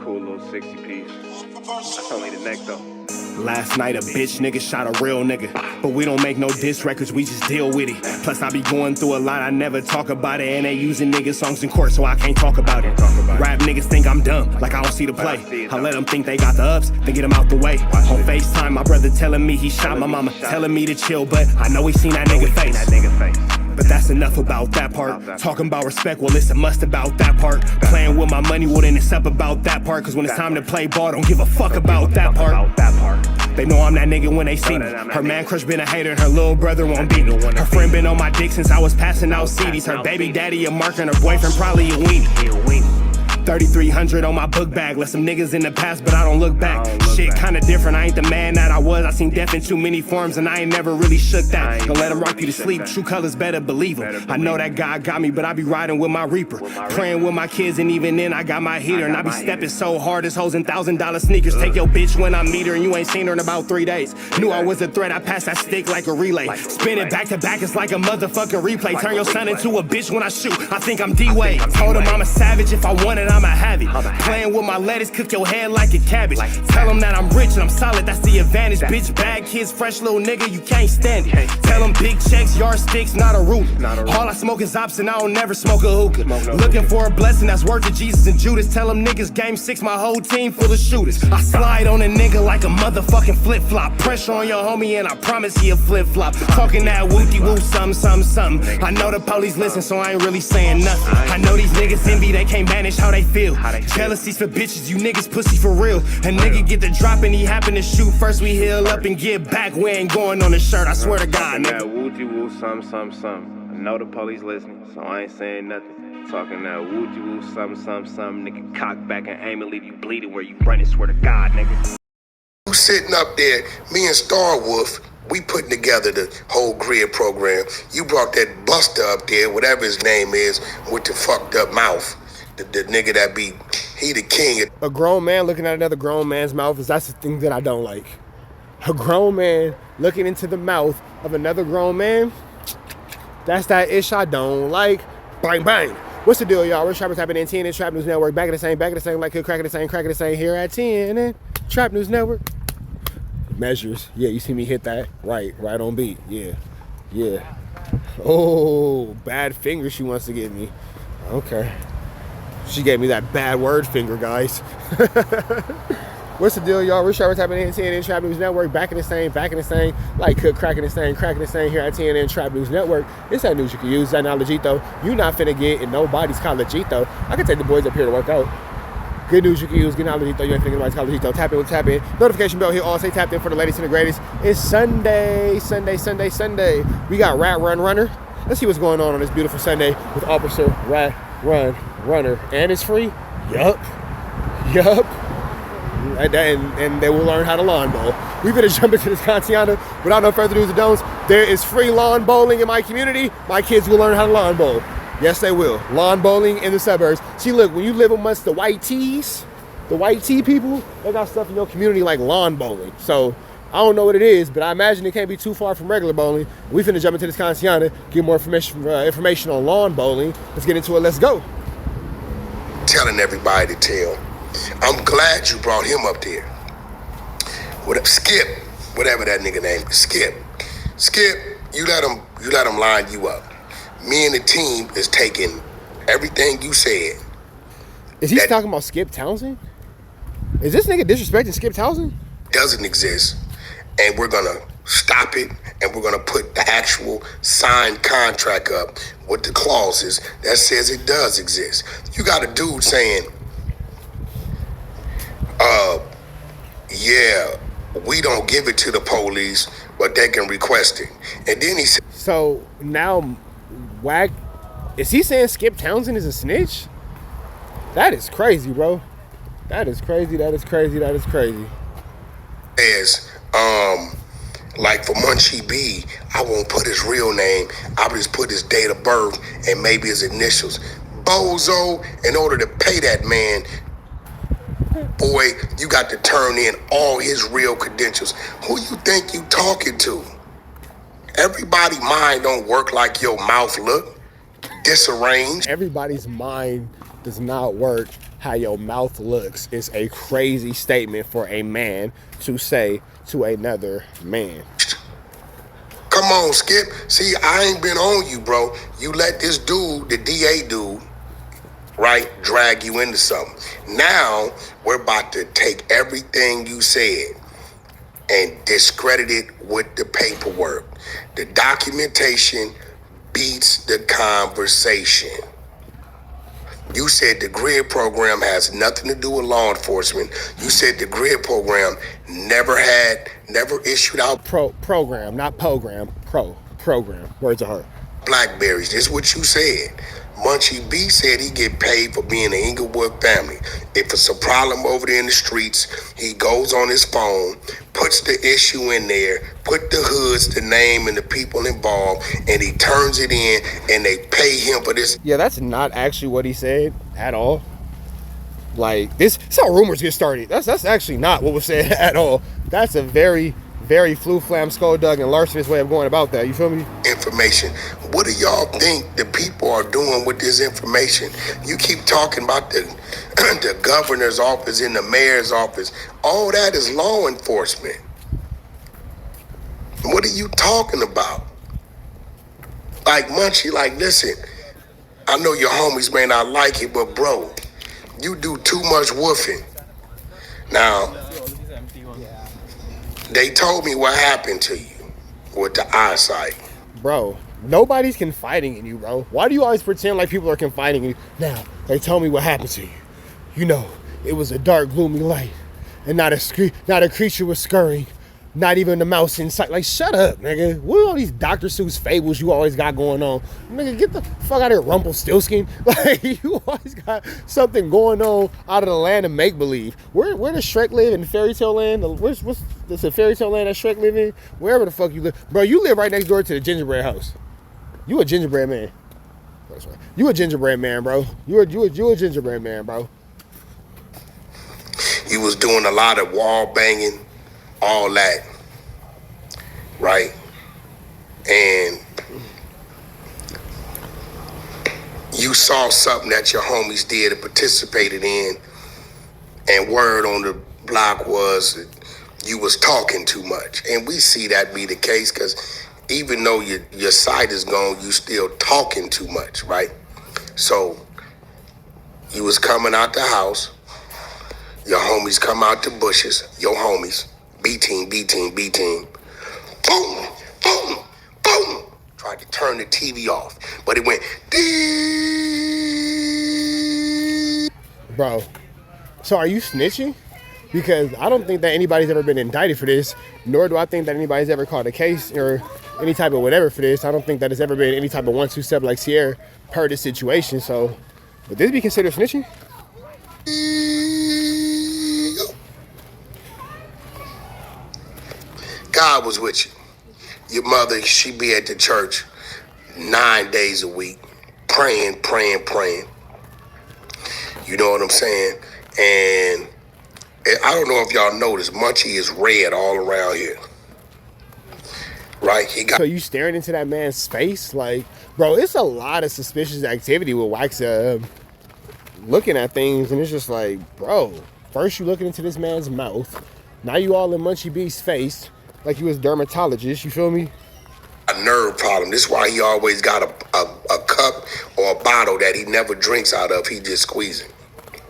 cool little 60 piece. That's only the neck though. Last night a bitch nigga shot a real nigga, but we don't make no diss records, we just deal with it. Plus I be going through a lot, I never talk about it, and they using nigga songs in court, so I can't talk about it. Rap niggas think I'm dumb, like I don't see the play. I let them think they got the ups, then get them out the way. On FaceTime, my brother telling me he shot my mama, telling me to chill, but I know he seen that nigga face. But that's enough about that part. Talking about respect, well it's a must about that part. Playing with my money, well then it's up about that part. Cause when it's time to play ball, don't give a fuck about that part. They know I'm that nigga when they see me. Her man crush been a hater and her little brother won't beat me. Her friend been on my dick since I was passing out CDs. Her baby daddy a mark and her boyfriend probably a weenie. 3,300 on my book bag. Left some niggas in the past, but I don't look back. Shit kinda different, I ain't the man that I was. I seen death in too many forms and I ain't never really shook that. Don't let him rock you to sleep, true colors better believe him. I know that God got me, but I be riding with my reaper. Praying with my kids and even then I got my heater. And I be stepping so hard, this hoes in $1,000 sneakers. Take your bitch when I meet her and you ain't seen her in about 3 days. Knew I was a threat, I passed that stick like a relay. Spin it back to back, it's like a motherfucking replay. Turn your son into a bitch when I shoot, I think I'm D-Wade. Told him I'm a savage, if I want it, I'ma have it. Playing with my lettuce, cook your head like a cabbage. Tell them that I'm rich and I'm solid, that's the advantage. Bitch, bad kids, fresh little nigga, you can't stand it. Tell them big checks, yardsticks, not a ruler. All I smoke is ops and I don't never smoke a hookah. Looking for a blessing that's worth of Jesus and Judas. Tell them niggas game 6, my whole team full of shooters. I slide on a nigga like a motherfucking flip-flop. Pressure on your homie and I promise he a flip-flop. Talking that wooty-woo, something. I know the police listen, so I ain't really saying nothing. I know these niggas envy, they can't manage how they feel. Jealousy's for bitches, you niggas pussy for real. A nigga get the drop and he happen to shoot. First we heal up and get back. We ain't going on the shirt, I swear to God, nigga. That woo-woo, something. I know the police listening, so I ain't saying nothing. Talking that woo-woo, something. Nigga, cock back and aim and leave you bleeding where you running, swear to God, nigga. You sitting up there, me and Star Wolf, we putting together the whole grid program. You brought that buster up there, whatever his name is, with the fucked up mouth. The nigga that be, he the king. A grown man looking at another grown man's mouth, that's the thing that I don't like. A grown man looking into the mouth of another grown man, that's that ish I don't like. Bang, bang. What's the deal, y'all? We're Trappers tapping in TNN Trap News Network. Back at the same, like hood, cracking the same here at TNN Trap News Network. Measures. Yeah, you see me hit that. Right on beat. Yeah. Oh, bad finger she wants to give me. Okay. She gave me that bad word finger, guys. What's the deal, y'all? We're Trappers tapping in TNN Trap News Network. Back in the same, like cook, cracking the same here at TNN Trap News Network. It's that news you can use, that knowledge though. You not finna get in nobody's college though. I can take the boys up here to work out. Good news you can use, good knowledge though. You ain't finna get nobody's college though. Tap in. Notification bell here, all say tapped in for the latest and the greatest. It's Sunday. We got Rat Run Runner. Let's see what's going on this beautiful Sunday with Officer Rat Run Runner. And it's free? Yup. And they will learn how to lawn bowl. We better jump into this Contiana. Without no further do's or don'ts, there is free lawn bowling in my community. My kids will learn how to lawn bowl. Yes, they will. Lawn bowling in the suburbs. See, look, when you live amongst the white tees, the white tee people, they got stuff in your community like lawn bowling. So I don't know what it is, but I imagine it can't be too far from regular bowling. We finna jump into this Contiana, get more information on lawn bowling. Let's get into it. Let's go. Telling everybody to tell. I'm glad you brought him up there. Skip, whatever that nigga name is. Skip, you let him line you up. Me and the team is taking everything you said. Is he talking about Skip Townsend? Is this nigga disrespecting Skip Townsend? Doesn't exist. And we're gonna stop it, and we're gonna put the actual signed contract up with the clauses that says it does exist. You got a dude saying, yeah, we don't give it to the police, but they can request it. And then he said, so now Wack, is he saying Skip Townsend is a snitch? That is crazy, bro. That is crazy. As like for Munchie B, I won't put his real name. I'll just put his date of birth and maybe his initials. Bozo, in order to pay that man, boy, you got to turn in all his real credentials. Who you think you talking to? Everybody mind don't work like your mouth look. disarranged. Everybody's mind does not work how your mouth looks. It's a crazy statement for a man to say to another man. Come on, Skip. See, I ain't been on you, bro. You let this dude, the DA dude, right, drag you into something. Now, we're about to take everything you said and discredit it with the paperwork. The documentation beats the conversation. You said the GRID program has nothing to do with law enforcement. You said the GRID program never issued out Program, not program, program. Words are hard. Blackberries. This is what you said. Munchie B said he get paid for being an Inglewood family. If it's a problem over there in the streets, he goes on his phone, puts the issue in there, put the hoods, the name, and the people involved, and he turns it in, and they pay him for this. Yeah, that's not actually what he said at all. Like, this is how rumors get started. That's actually not what was said at all. That's a very flu-flam, skulldug, and larcenous way of going about that. You feel me? Information. What do y'all think the people are doing with this information? You keep talking about the governor's office and the mayor's office. All that is law enforcement. What are you talking about? Like, Munchie, like, listen, I know your homies may not like it, but bro, you do too much woofing. Now, they told me what happened to you with the eyesight. Bro, nobody's confiding in you, bro. Why do you always pretend like people are confiding in you? Now, they told me what happened to you. You know, it was a dark, gloomy light, and not a creature was scurrying, not even a mouse in sight. Like, shut up, nigga. What are all these Dr. Seuss fables you always got going on? Nigga, get the fuck out of here, Rumpelstiltskin. Like, you always got something going on out of the land of make-believe. Where does Shrek live? In fairy tale land? What's the fairy tale land that Shrek live in? Wherever the fuck you live. Bro, you live right next door to the gingerbread house. You a gingerbread man. That's right. You a gingerbread man, bro. You a gingerbread man, bro. He was doing a lot of wall banging, all that, right? And you saw something that your homies did and participated in, and word on the block was you was talking too much. And we see that be the case because even though your sight is gone, you still talking too much, right? So you was coming out the house, your homies come out the bushes, your homies, B team. Boom, boom, boom. Tried to turn the TV off, but it went dee. Bro, so are you snitching? Because I don't think that anybody's ever been indicted for this, nor do I think that anybody's ever caught a case or any type of whatever for this. I don't think that it's ever been any type of 1-2 step like Sierra per this situation. So would this be considered snitching? God was with you. Your mother, she be at the church 9 days a week, praying. You know what I'm saying? And I don't know if y'all noticed, Munchie is red all around here. Right? So you staring into that man's face? Like, bro, it's a lot of suspicious activity with Wack's looking at things, and it's just like, bro, first you looking into this man's mouth, now you all in Munchie B's face, like you was dermatologist, you feel me? A nerve problem. This is why he always got a cup or a bottle that he never drinks out of. He just squeezing,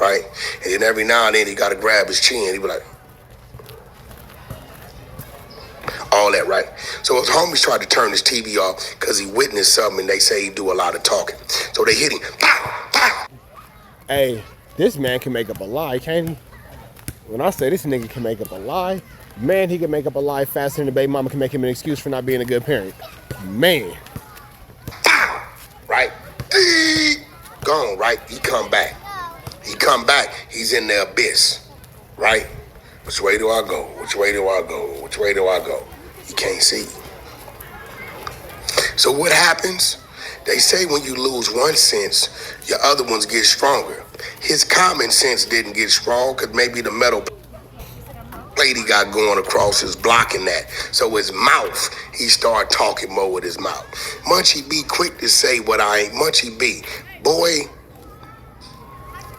right? And then every now and then he got to grab his chin. He be like, all that, right? So his homies tried to turn his TV off because he witnessed something and they say he do a lot of talking. So they hit him. Pow, pow. Hey, this man can make up a lie, can't he? When I say this nigga can make up a lie, man, he can make up a lie faster than the baby mama can make him an excuse for not being a good parent. Man. Right? Gone, right? He come back. He's in the abyss. Right? Which way do I go? Which way do I go? Which way do I go? He can't see. So what happens? They say when you lose one sense, your other ones get stronger. His common sense didn't get strong because maybe the metal plate he got going across is blocking that. So his mouth, he started talking more with his mouth. Munchie B quick to say what I ain't. Munchie B, boy,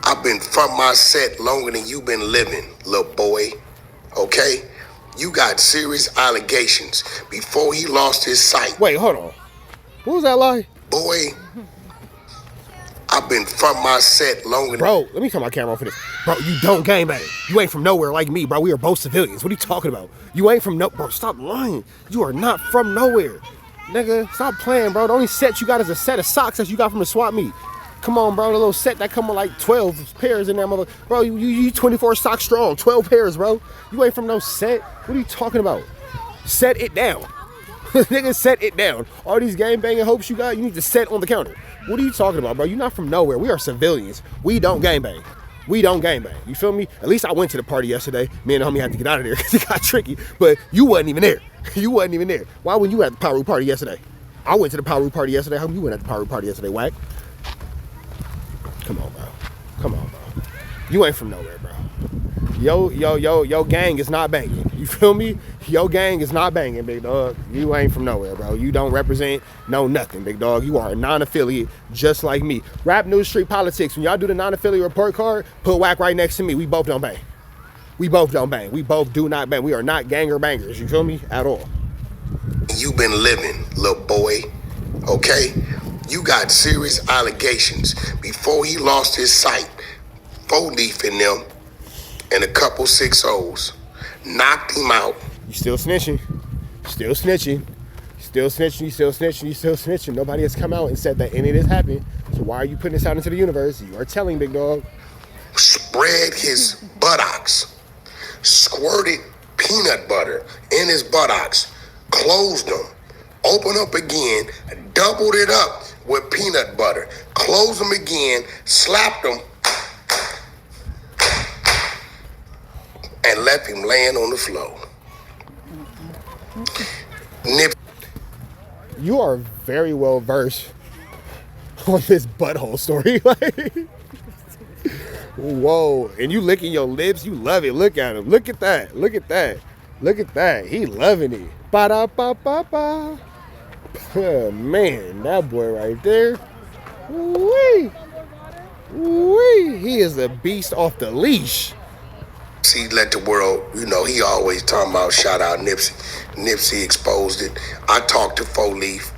I've been from my set longer than you been living, little boy. Okay? You got serious allegations before he lost his sight. Wait, hold on. What was that lie? Boy, I've been from my set longer than... Bro, let me turn my camera off for this. Bro, you don't gangbang. You ain't from nowhere like me, bro. We are both civilians. What are you talking about? You ain't from Bro, stop lying. You are not from nowhere. Nigga, stop playing, bro. The only set you got is a set of socks that you got from the swap meet. Come on, bro. The little set that come with like 12 pairs in there, mother. Bro, you 24 socks strong. 12 pairs, bro. You ain't from no set. What are you talking about? Set it down. Nigga, set it down. All these gangbanging hopes you got, you need to set on the counter. What are you talking about, bro? You're not from nowhere. We are civilians. We don't gangbang. We don't gangbang. You feel me? At least I went to the party yesterday. Me and the homie had to get out of there because it got tricky. But you wasn't even there. You wasn't even there. Why weren't you at the Power party yesterday? I went to the Power party yesterday. How you went at the Power party yesterday, Wack? Come on, bro. Come on, bro. You ain't from nowhere, bro. Yo gang is not banging. You feel me? Yo gang is not banging, big dog. You ain't from nowhere, bro. You don't represent no nothing, big dog. You are a non-affiliate just like me. Rap News Street Politics. When y'all do the non-affiliate report card, put Wack right next to me. We both don't bang. We both don't bang. We both do not bang. We are not ganger bangers. You feel me? At all. You been living, little boy. Okay? You got serious allegations before he lost his sight. 4 leaf in them and a couple 6-0s. Knocked him out. You still snitching. Still snitching. Still snitching. You still snitching. You still snitching. Nobody has come out and said that any of this happened. So why are you putting this out into the universe? You are telling, big dog. Spread his buttocks. Squirted peanut butter in his buttocks. Closed them. Open up again. Doubled it up with peanut butter. Closed them again. Slapped them. And left him laying on the floor. You are very well versed on this butthole story. Like, whoa. And you licking your lips. You love it. Look at him. Look at that. Look at that. Look at that. He loving it. Ba-da-ba-ba-ba. Oh, man, that boy right there. Wee. Wee. He is a beast off the leash. He let the world, you know, he always talking about shout out Nipsey. Nipsey exposed it. I talked to 4 Leaf.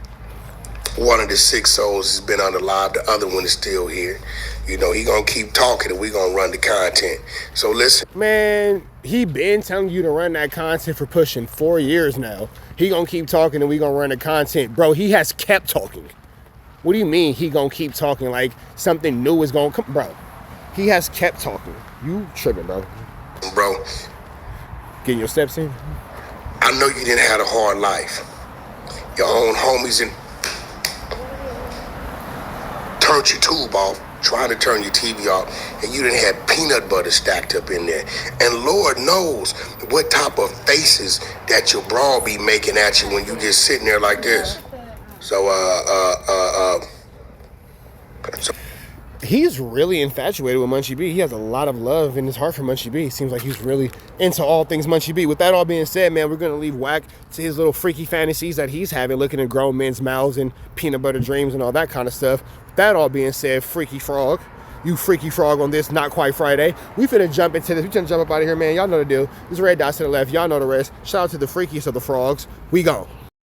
One of the 6-0s has been unalive. The other one is still here. You know, he gonna keep talking and we gonna run the content. So listen. Man, he been telling you to run that content for pushing 4 years now. He gonna keep talking and we gonna run the content. Bro, he has kept talking. What do you mean he gonna keep talking like something new is gonna come? Bro, he has kept talking. You tripping, bro. Bro, getting your steps in? I know you didn't have a hard life. Your own homies and turned your tube off, trying to turn your TV off, and you didn't have peanut butter stacked up in there. And Lord knows what type of faces that your bra be making at you when you just sitting there like this. So, he's really infatuated with Munchie B. He has a lot of love in his heart for Munchie B. Seems like he's really into all things Munchie B. With that all being said, man, we're going to leave Wack to his little freaky fantasies that he's having, looking at grown men's mouths and peanut butter dreams and all that kind of stuff. With that all being said, Freaky Frog, you freaky frog on this Not Quite Friday. We finna jump into this. We finna jump up out of here, man. Y'all know the deal. There's red dots to the left. Y'all know the rest. Shout out to the freakiest of the frogs. We gone.